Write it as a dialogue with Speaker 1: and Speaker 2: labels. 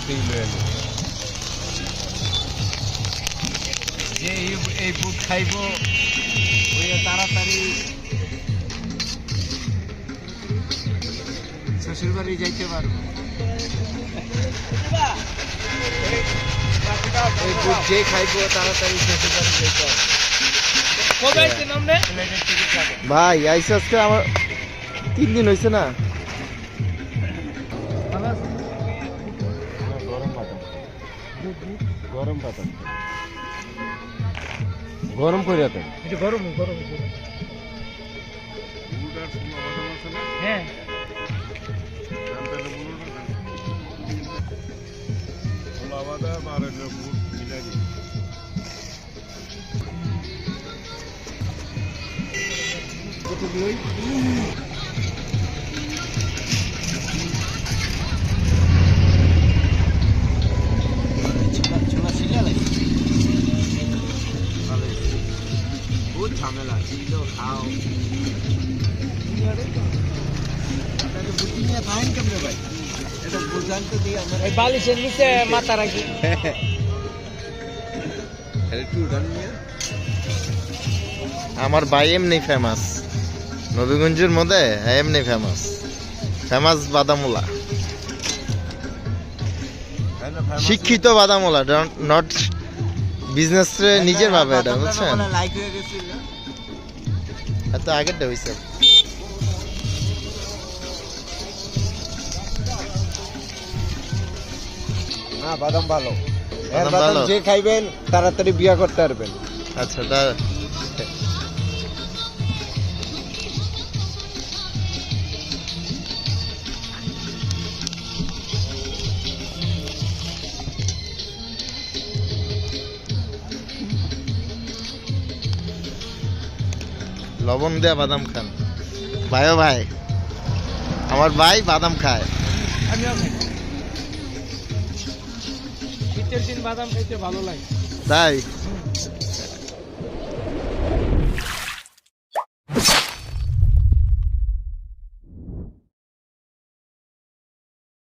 Speaker 1: যে এই বুট খাইব ওই তাড়াতাড়ি শ্বশুর বাড়ি যাইতে পারবো। এই বুট যে খাইব তাড়াতাড়ি শ্বশুর বাড়ি যাইতে পারবো।
Speaker 2: ভাই আইসে আজকে আমার 3 দিন হয়েছে না।
Speaker 1: গরম বাদাম গরম করে দেন।
Speaker 3: এটা গরম গরম হ্যাঁ
Speaker 1: বহুত ঝামেলা ছিল খাও বুদ্ধি নিয়ে খাইন কেমনে ভাই এটা বুঝান তো দিই আমার
Speaker 3: এই বালিশের নিচে মাথা রাখি
Speaker 1: একটু উঠান নিয়ে
Speaker 2: আমার ভাই এমনি ফেমাস নবীগঞ্জের মধ্যে এমনি ফেমাস বাদামুলা শিক্ষিত বাদামুলা নট বিজনেস রে নিজের ভাবে এটা বুঝছেন
Speaker 1: লাইক হয়ে গেছিল
Speaker 2: এত আগেরটা হইছে
Speaker 1: না বাদাম ভালো
Speaker 2: বাদাম
Speaker 1: বাদাম
Speaker 2: ভালো।
Speaker 1: যে খাইবেন তাড়াতাড়ি বিয়া করতে পারবেন।
Speaker 2: আচ্ছা তা লবণ দেয়া বাদাম খান ভাইও ভাই আমার ভাই বাদাম খায়
Speaker 3: আমিও খাই শীতের দিন বাদাম খাইতে ভালো লাগে
Speaker 2: তাই